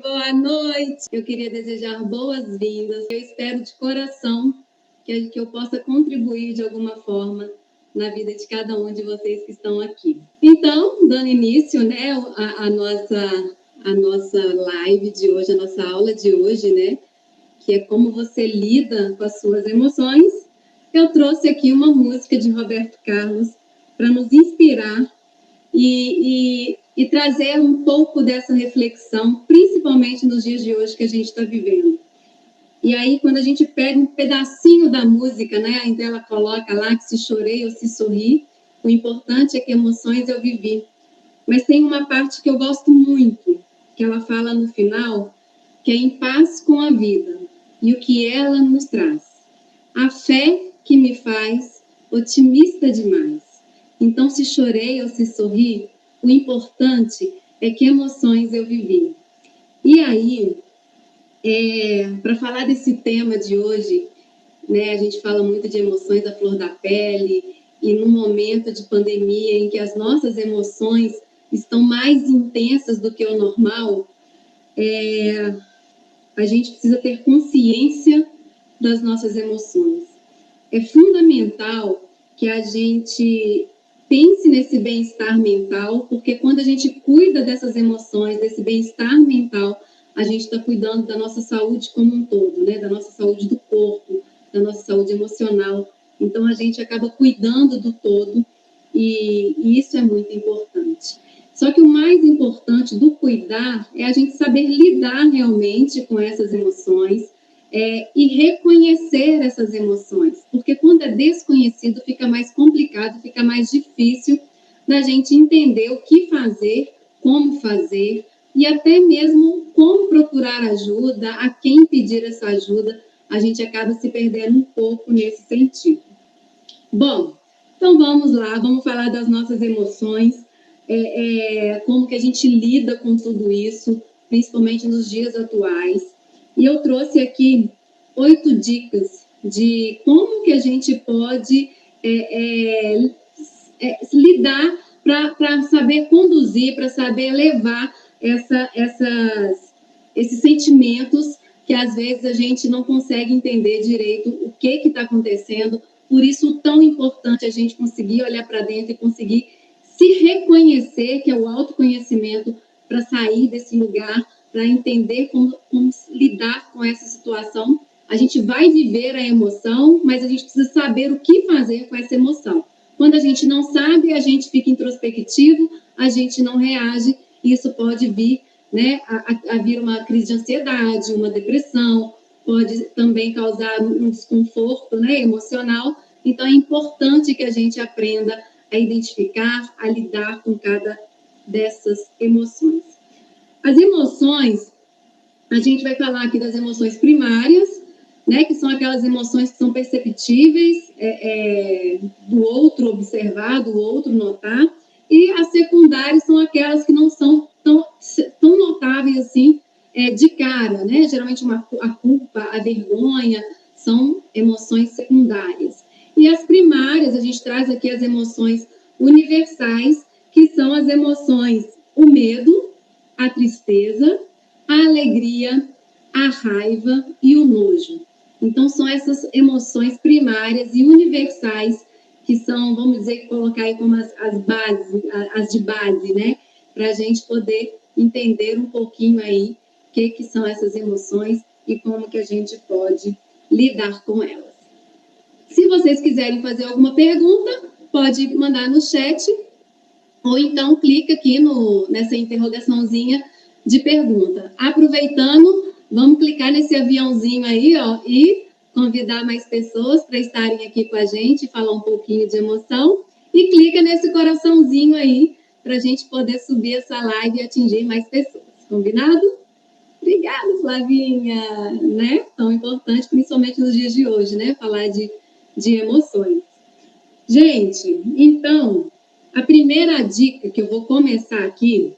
boa noite. Eu queria desejar boas-vindas. Eu espero de coração que eu possa contribuir de alguma forma na vida de cada um de vocês que estão aqui. Então, dando início, né, a nossa live de hoje, a nossa aula de hoje, né, que é como você lida com as suas emoções, eu trouxe aqui uma música de Roberto Carlos para nos inspirar e trazer um pouco dessa reflexão, principalmente nos dias de hoje que a gente está vivendo. E aí, quando a gente pega um pedacinho da música, né, então ela coloca lá que se chorei ou se sorri, o importante é que emoções eu vivi. Mas tem uma parte que eu gosto muito, que ela fala no final, que é em paz com a vida e o que ela nos traz. A fé que me faz otimista demais. Então, se chorei ou se sorri, o importante é que emoções eu vivi. E aí, para falar desse tema de hoje, né, a gente fala muito de emoções à flor da pele, e no momento de pandemia em que as nossas emoções estão mais intensas do que o normal, a gente precisa ter consciência das nossas emoções. É fundamental que a gente pense nesse bem-estar mental, porque quando a gente cuida dessas emoções, desse bem-estar mental, a gente está cuidando da nossa saúde como um todo, né? Da nossa saúde do corpo, da nossa saúde emocional. Então, a gente acaba cuidando do todo e isso é muito importante. Só que o mais importante do cuidar é a gente saber lidar realmente com essas emoções, e reconhecer essas emoções, porque quando é desconhecido fica mais complicado, fica mais difícil da gente entender o que fazer, como fazer e até mesmo como procurar ajuda, a quem pedir essa ajuda, a gente acaba se perdendo um pouco nesse sentido. Bom, então vamos lá, vamos falar das nossas emoções, como que a gente lida com tudo isso, principalmente nos dias atuais. E eu trouxe aqui 8 dicas de como que a gente pode lidar para saber conduzir, para saber levar esses sentimentos que às vezes a gente não consegue entender direito o que está acontecendo. Por isso, tão importante a gente conseguir olhar para dentro e conseguir se reconhecer, que é o autoconhecimento, para sair desse lugar, para entender como lidar com essa situação. A gente vai viver a emoção, mas a gente precisa saber o que fazer com essa emoção. Quando a gente não sabe, a gente fica introspectivo, a gente não reage, e isso pode vir, né, a vir uma crise de ansiedade, uma depressão, pode também causar um desconforto, né, emocional. Então, é importante que a gente aprenda a identificar, a lidar com cada dessas emoções. As emoções, a gente vai falar aqui das emoções primárias, né, que são aquelas emoções que são perceptíveis, do outro observar, do outro notar, e as secundárias são aquelas que não são tão notáveis assim, de cara, né? Geralmente a culpa, a vergonha, são emoções secundárias. E as primárias, a gente traz aqui as emoções universais, que são as emoções, o medo, a tristeza, a alegria, a raiva e o nojo. Então, são essas emoções primárias e universais que são, vamos dizer, colocar aí como as de base, né? Para a gente poder entender um pouquinho aí o que são essas emoções e como que a gente pode lidar com elas. Se vocês quiserem fazer alguma pergunta, pode mandar no chat ou então clica aqui nessa interrogaçãozinha de pergunta. Aproveitando, vamos clicar nesse aviãozinho aí, ó, e convidar mais pessoas para estarem aqui com a gente, falar um pouquinho de emoção, e clica nesse coraçãozinho aí para a gente poder subir essa live e atingir mais pessoas. Combinado? Obrigada, Flavinha, né? Tão importante, principalmente nos dias de hoje, né? Falar de emoções. Gente, então, a primeira dica que eu vou começar aqui,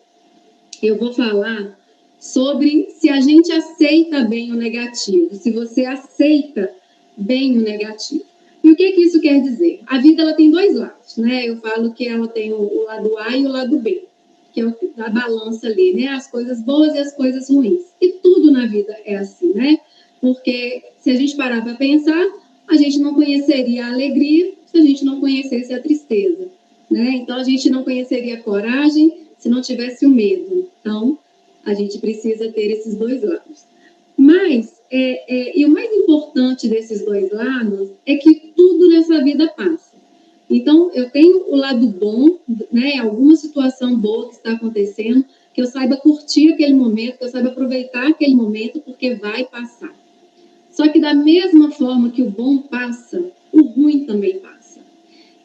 eu vou falar sobre se a gente aceita bem o negativo, se você aceita bem o negativo. E o que isso quer dizer? A vida ela tem 2 lados, né? Eu falo que ela tem o lado A e o lado B. que é a balança ali, né? As coisas boas e as coisas ruins. E tudo na vida é assim, né? Porque se a gente parar para pensar, a gente não conheceria a alegria se a gente não conhecesse a tristeza, né? Então, a gente não conheceria a coragem se não tivesse o medo. Então, a gente precisa ter esses dois lados. Mas, e o mais importante desses dois lados é que tudo nessa vida passa. Então, eu tenho o lado bom, né? Alguma situação boa que está acontecendo, que eu saiba curtir aquele momento, que eu saiba aproveitar aquele momento, porque vai passar. Só que da mesma forma que o bom passa, o ruim também passa.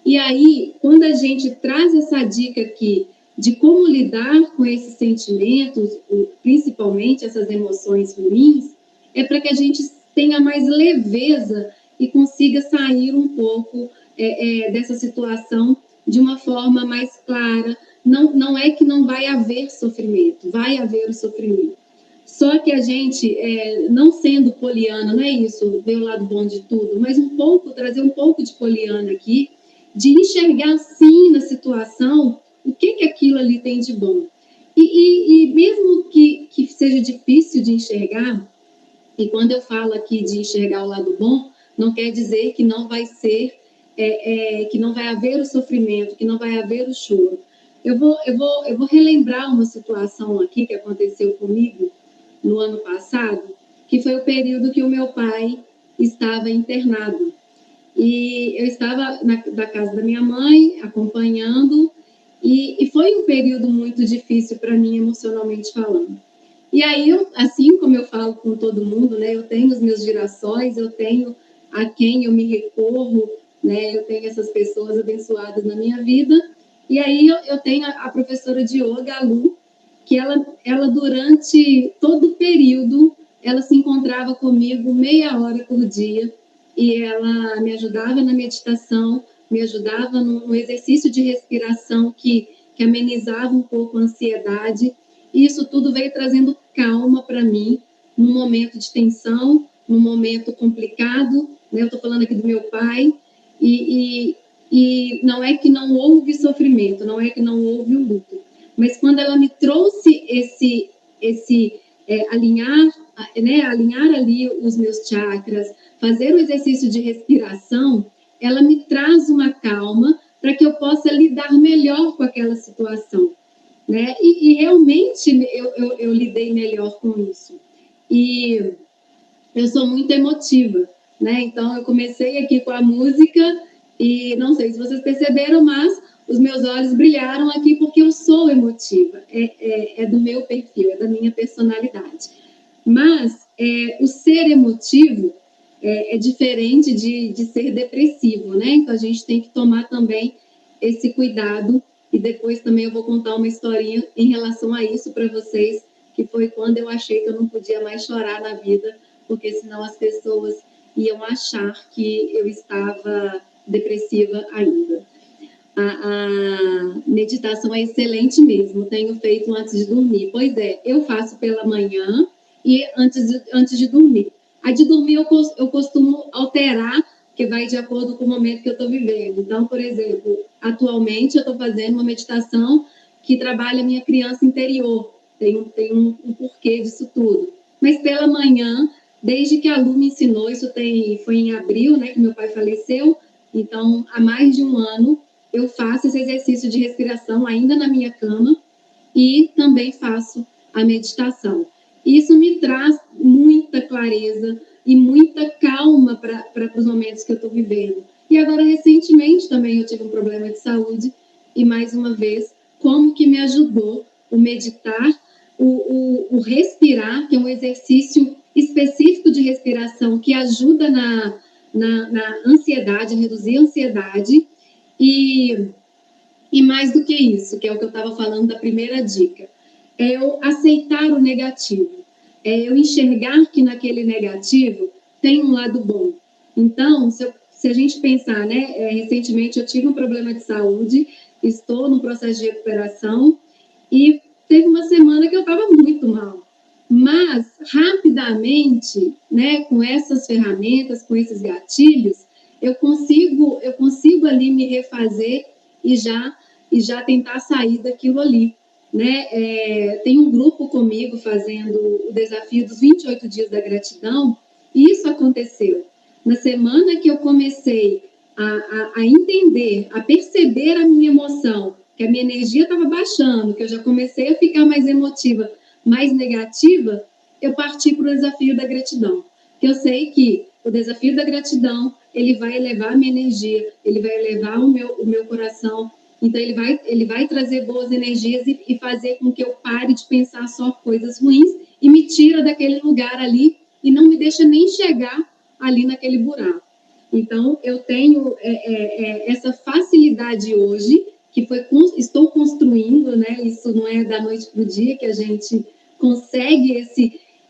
E aí, quando a gente traz essa dica aqui de como lidar com esses sentimentos, principalmente essas emoções ruins, é para que a gente tenha mais leveza e consiga sair um pouco dessa situação de uma forma mais clara. Não é que não vai haver sofrimento, vai haver o sofrimento. Só que a gente, não sendo poliana, não é isso, ver o lado bom de tudo, mas trazer um pouco de poliana aqui, de enxergar sim na situação o que aquilo ali tem de bom. E mesmo que seja difícil de enxergar, e quando eu falo aqui de enxergar o lado bom, não quer dizer que não vai ser, que não vai haver o sofrimento, que não vai haver o choro. Eu vou relembrar uma situação aqui que aconteceu comigo no ano passado, que foi o período que o meu pai estava internado. E eu estava na casa da minha mãe, acompanhando, e foi um período muito difícil para mim, emocionalmente falando. E aí, assim como eu falo com todo mundo, né, eu tenho os meus girassóis, eu tenho a quem eu me recorro, né, eu tenho essas pessoas abençoadas na minha vida, e aí eu tenho a professora de yoga, a Lu, que ela durante todo o período, ela se encontrava comigo meia hora por dia, e ela me ajudava na meditação, me ajudava no exercício de respiração que amenizava um pouco a ansiedade. E isso tudo veio trazendo calma para mim, num momento de tensão, num momento complicado, né? Eu estou falando aqui do meu pai, e não é que não houve sofrimento, não é que não houve o luto, mas quando ela me trouxe esse alinhar, né, alinhar ali os meus chakras, fazer o exercício de respiração, ela me traz uma calma para que eu possa lidar melhor com aquela situação, né? E realmente eu lidei melhor com isso. E eu sou muito emotiva, né? Então eu comecei aqui com a música e não sei se vocês perceberam, mas os meus olhos brilharam aqui porque eu sou emotiva, é do meu perfil, é da minha personalidade. Mas o ser emotivo é diferente de ser depressivo, né? Então a gente tem que tomar também esse cuidado, e depois também eu vou contar uma historinha em relação a isso para vocês, que foi quando eu achei que eu não podia mais chorar na vida, porque senão as pessoas iam achar que eu estava depressiva ainda. A meditação é excelente mesmo, tenho feito antes de dormir. Pois é, eu faço pela manhã e antes de dormir. A de dormir eu costumo alterar, que vai de acordo com o momento que eu estou vivendo. Então, por exemplo, atualmente eu estou fazendo uma meditação que trabalha a minha criança interior. Tem um porquê disso tudo. Mas pela manhã, desde que a Lu me ensinou, foi em abril, né, que meu pai faleceu, então há mais de um ano, eu faço esse exercício de respiração ainda na minha cama e também faço a meditação. Isso me traz muita clareza e muita calma para os momentos que eu estou vivendo. E agora, recentemente, também eu tive um problema de saúde e, mais uma vez, como que me ajudou o meditar, o respirar, que é um exercício específico de respiração que ajuda na ansiedade, reduzir a ansiedade. E mais do que isso, que é o que eu estava falando da primeira dica, é eu aceitar o negativo, é eu enxergar que naquele negativo tem um lado bom. Então, se a gente pensar, né, recentemente eu tive um problema de saúde, estou no processo de recuperação e teve uma semana que eu estava muito mal. Mas, rapidamente, né, com essas ferramentas, com esses gatilhos, eu consigo ali me refazer e já tentar sair daquilo ali, né? Tem um grupo comigo fazendo o desafio dos 28 dias da gratidão, e isso aconteceu. Na semana que eu comecei a entender, a perceber a minha emoção, que a minha energia estava baixando, que eu já comecei a ficar mais emotiva, mais negativa, eu parti para o desafio da gratidão. Que eu sei que o desafio da gratidão, ele vai elevar a minha energia, ele vai elevar o meu coração, então ele vai trazer boas energias e fazer com que eu pare de pensar só coisas ruins e me tira daquele lugar ali e não me deixa nem chegar ali naquele buraco. Então, eu tenho essa facilidade hoje, que estou construindo, né? Isso não é da noite para o dia que a gente consegue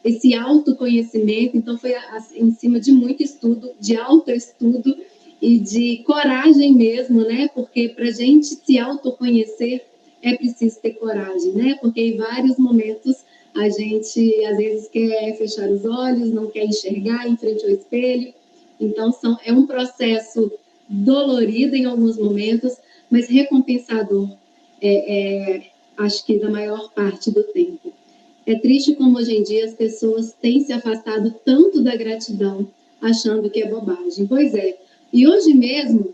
esse autoconhecimento. Então, foi em cima de muito estudo, de autoestudo e de coragem mesmo, né? Porque para a gente se autoconhecer é preciso ter coragem, né? Porque em vários momentos a gente, às vezes, quer fechar os olhos, não quer enxergar em frente ao espelho. Então, é um processo dolorido em alguns momentos, mas recompensador, acho que da maior parte do tempo. É triste como hoje em dia as pessoas têm se afastado tanto da gratidão, achando que é bobagem. Pois é. E hoje mesmo,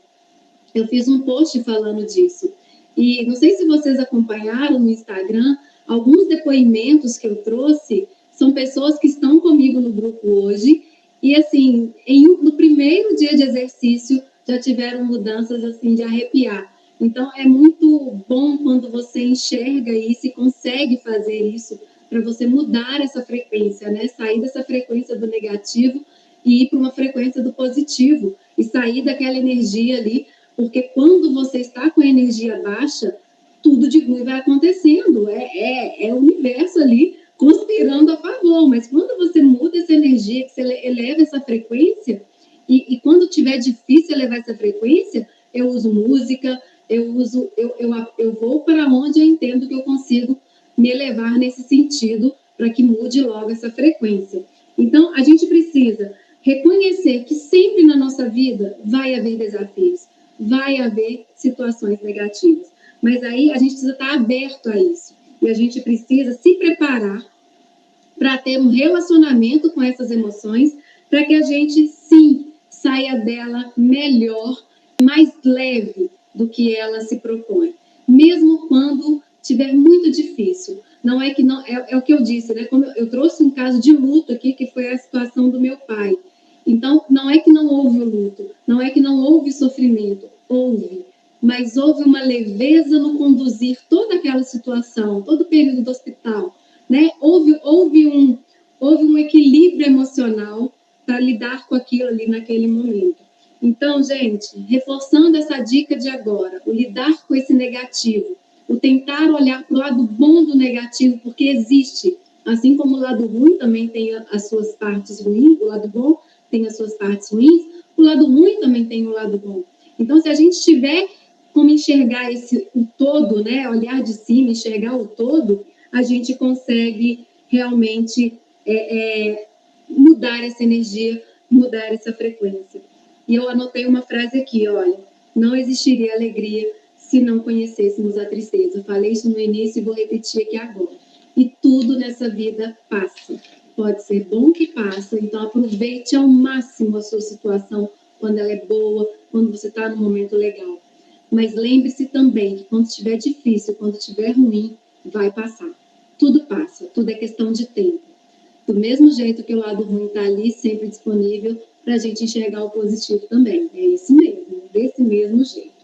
eu fiz um post falando disso. E não sei se vocês acompanharam no Instagram, alguns depoimentos que eu trouxe são pessoas que estão comigo no grupo hoje. E, assim, no primeiro dia de exercício, já tiveram mudanças, assim, de arrepiar. Então, é muito bom quando você enxerga isso e consegue fazer isso para você mudar essa frequência, né? Sair dessa frequência do negativo e ir para uma frequência do positivo e sair daquela energia ali, porque quando você está com a energia baixa, tudo de ruim vai acontecendo, é o universo ali conspirando a favor, mas quando você muda essa energia, que você eleva essa frequência, e quando tiver difícil elevar essa frequência, eu uso música, eu vou para onde eu entendo que eu consigo me elevar nesse sentido, para que mude logo essa frequência. Então, a gente precisa reconhecer que sempre na nossa vida vai haver desafios, vai haver situações negativas, mas aí a gente precisa estar aberto a isso, e a gente precisa se preparar para ter um relacionamento com essas emoções, para que a gente, sim, saia dela melhor, mais leve do que ela se propõe, mesmo quando tiver muito difícil. Não é que não é o que eu disse, né? Como eu trouxe um caso de luto aqui, que foi a situação do meu pai. Então, não é que não houve o luto, não é que não houve sofrimento, houve, mas houve uma leveza no conduzir toda aquela situação, todo o período do hospital, né? Houve um equilíbrio emocional para lidar com aquilo ali naquele momento. Então, gente, reforçando essa dica de agora, o lidar com esse negativo, o tentar olhar para o lado bom do negativo, porque existe, assim como o lado ruim também tem as suas partes ruins, o lado bom tem as suas partes ruins, o lado ruim também tem o lado bom. Então, se a gente tiver como enxergar o todo, né, olhar de cima, enxergar o todo, a gente consegue realmente mudar essa energia, mudar essa frequência. E eu anotei uma frase aqui, olha, não existiria alegria se não conhecêssemos a tristeza. Falei isso no início e vou repetir aqui agora. E tudo nessa vida passa. Pode ser bom que passa, então aproveite ao máximo a sua situação quando ela é boa, quando você está num momento legal. Mas lembre-se também que quando estiver difícil, quando estiver ruim, vai passar. Tudo passa, tudo é questão de tempo. Do mesmo jeito que o lado ruim está ali, sempre disponível, para a gente enxergar o positivo também. É isso mesmo, desse mesmo jeito.